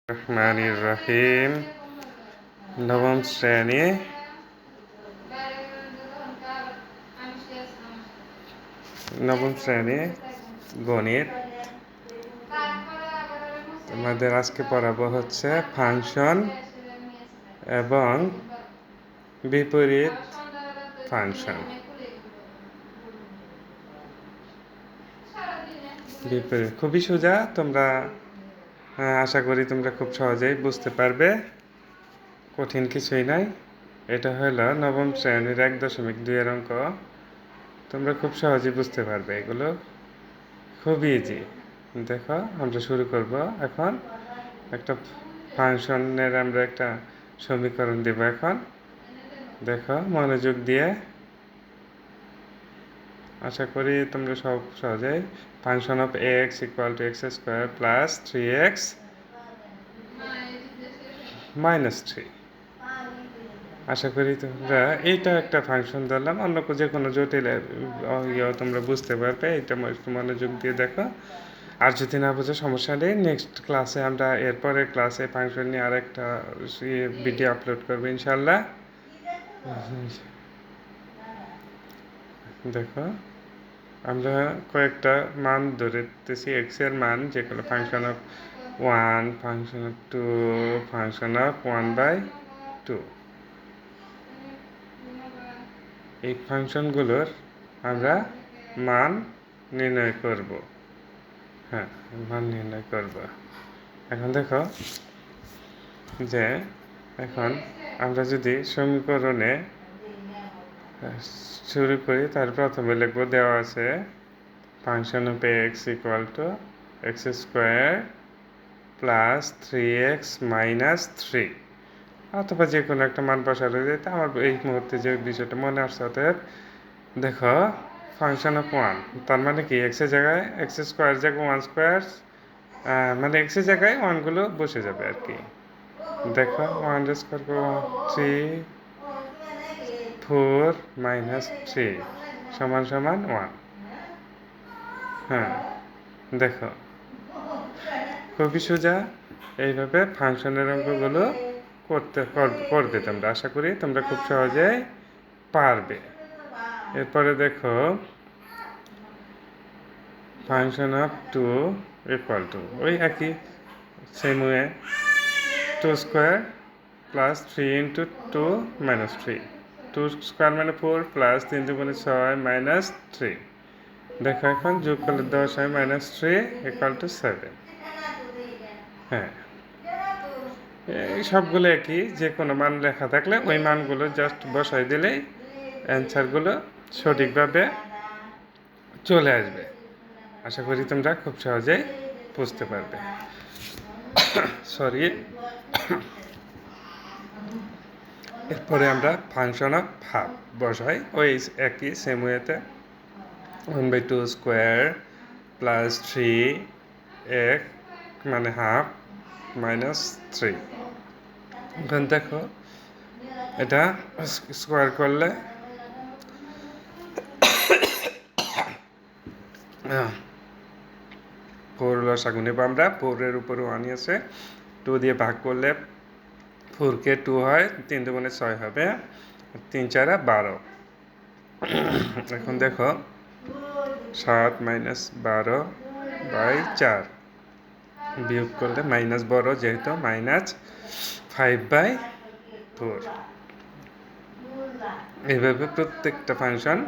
রহমানির রহিম নবম শ্রেণী গণিত। আমাদের আজকে পড়াবো হচ্ছে ফাংশন এবং বিপরীত ফাংশন। খুবই সোজা, তোমরা আশা করি তোমরা খুব সহজেই বুঝতে পারবে, কঠিন কিছুই নাই। এটা হলো নবম শ্রেণীর 1.2 অঙ্ক। তোমরা খুব সহজেই বুঝতে পারবে, এগুলো খুব ইজি। দেখো, আমরা শুরু করব এখন। একটা ফাংশনের আমরা একটা সমীকরণ দেব এখন। দেখো মনোযোগ দিয়ে, আশা করি তোমরা সব সহজেই function of x equal to x square plus 3x minus 3। আশা করি তোমরা এইটা একটা ফাংশন ধরলাম, অন্য যে কোনো জটিল তোমরা বুঝতে পারবে। এটা একটু মনোযোগ দিয়ে দেখো, আর যদি না বুঝে সমস্যা নেই। নেক্সট ক্লাসে আমরা এরপরের ক্লাসে ফাংশন নিয়ে আরেকটা ভিডিও আপলোড করবো ইনশাল্লাহ। দেখো, আমরা কয়েকটা মান ধরতেছি এক্স এর মান, যেগুলো function of 1, function of 2, function of 1/2। এই ফাংশনগুলোর আমরা মান নির্ণয় করব। মান নির্ণয় করব। এখন দেখো যে এখন আমরা যদি সমীকরণে শুরু করি, তার প্রথমে লিখব, দেওয়া আছে function of x equal to x square plus 3x minus 3, অথবা যে কোনো একটা মান বসানো যায়। তা আমার এই মুহূর্তে যে বিষয়টা মনে আসছে, অতএব দেখো ফাংশন অফ 1, তার মানে কি এক্স এর জায়গায় এক্স স্কোয়ার জায়গায় 1 স্কোয়ার, মানে এক্স এর জায়গায় 1গুলো বসে যাবে আর কি। দেখো 1 স্কোয়ার 3, 4 মাইনাস 3 সমান সমান 1। দেখো খুবই সোজা। এইভাবে ফাংশনের অঙ্কগুলো করবে তোমরা। আশা করি তোমরা খুব সহজেই পারবে। এরপরে দেখো ফাংশন অফ 2 ইকুয়াল টু ওই একই same way, 2 square plus 3 into 2 minus 3, 2 square মানে 4 প্লাস 3 দুগুণে 6 মাইনাস 3। দেখো এখন যোগ করলে 10 হয় মাইনাস 3 ইকুয়াল টু 7। এই সবগুলো একই, যে কোনো মান লেখা থাকলে ওই মানগুলো জাস্ট বসাই দিলেই অ্যান্সারগুলো সঠিকভাবে চলে আসবে। আশা করি তোমরা খুব সহজেই বুঝতে পারবে। সরি। এরপরে আমরা ফাংশন অফ হাফ বসাই ওই একই সেম ওয়েতে, 1/2 স্কোয়ার প্লাস 3x মানে হাফ মাইনাস 3। এখন দেখো এটা স্কোয়ার করলে 4 লসাগু নেব আমরা। 4-এর উপরে 1 আছে, 2 দিয়ে ভাগ করলে 4কে 2 হয়, 3 দুগুণে 6 হবে, 3 4 12। এখন দেখো 7 মাইনাস 12/4 বিয়োগ করলে মাইনাস বড়, যেহেতু মাইনাস 5/4। এইভাবে প্রত্যেকটা ফাংশন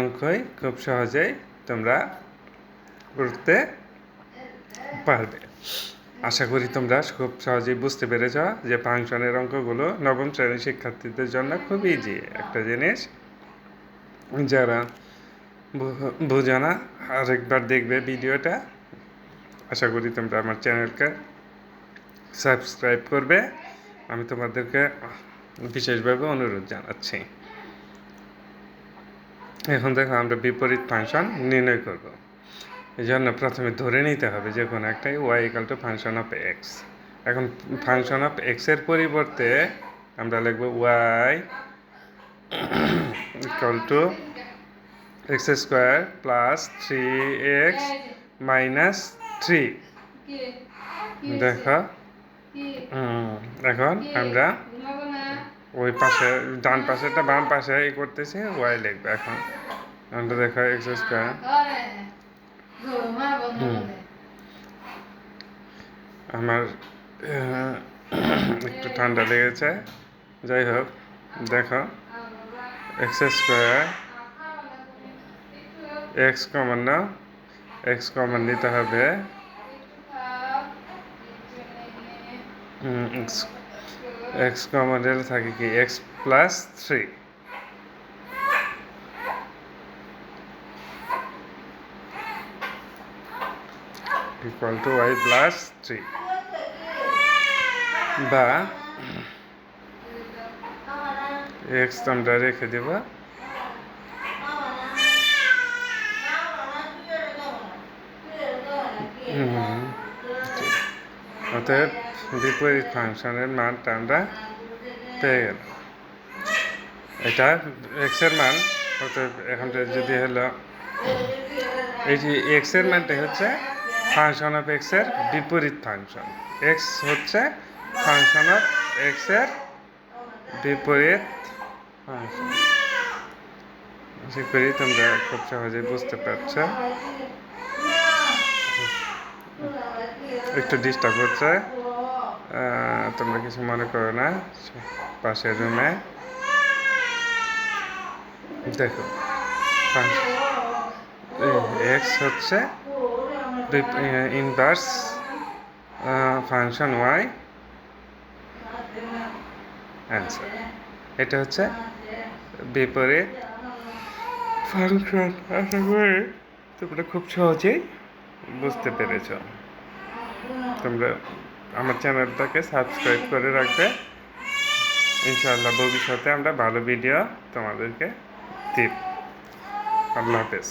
অঙ্কই খুব সহজেই তোমরা করতে পারবে। আশা করি তোমরা খুব সহজেই বুঝতে পেরেছ যে ফাংশনের অঙ্কগুলো নবম শ্রেণীর শিক্ষার্থীদের জন্য খুব ইজি একটা জিনিস। যারা বোঝো না, আরেকবার দেখবে ভিডিওটা। আশা করি তোমরা আমার চ্যানেলকে সাবস্ক্রাইব করবে, আমি তোমাদেরকে বিশেষভাবে অনুরোধ জানাচ্ছি। এখন দেখো আমরা বিপরীত ফাংশন নির্ণয় করব। এই জন্য প্রথমে ধরে নিতে হবে যে কোনো একটাই y equal to function of x. এখন ফাংশন অফ এক্সের পরিবর্তে আমরা লিখব y equal to x square plus 3x minus 3। দেখো এখন আমরা ওই পাশে ডান পাশেটা বাম পাশে এই করতেছি ওয়াই লিখবে এখন আমরা দেখো এক্স স্কোয়ার আমার একটু ঠান্ডা লেগেছে যাই হোক দেখো এক্স স্কোয়ার এক্স কমন নাও এক্স কমন নিতে হবে এক্স কমন নিলে থাকে কি x plus 3 equal to y plus 3 বা এক্স আমরা রেখে দেব অতএব বিপরীত ফাংশনের মানটা আমরা পেয়ে গেল এটা এক্স এর মান অতএব এখন যদি হলো এই যে এক্স এর মানটা হচ্ছে ফাংশন অফ এক্স এর বিপরীত ফাংশন এক্স হচ্ছে ফাংশন অফ এক্স এর বিপরীত ফাংশন আশা করি তোমরা খুব সহজেই বুঝতে পারছো একটু ডিস্টার্ব হচ্ছে তোমরা কিছু মনে করো না পাশের রুমে দেখো এক্স হচ্ছে ইনভার্স ফাংশন ওয়াই অ্যান্সার এটা হচ্ছে বিপরীত ফাংশন আশা করি তোমরা খুব সহজেই বুঝতে পেরেছ তোমরা আমার চ্যানেলটাকে সাবস্ক্রাইব করে রাখবে ইনশাআল্লাহ ভবিষ্যতে আমরা ভালো ভিডিও তোমাদেরকে দিব আল্লাহ হাফেজ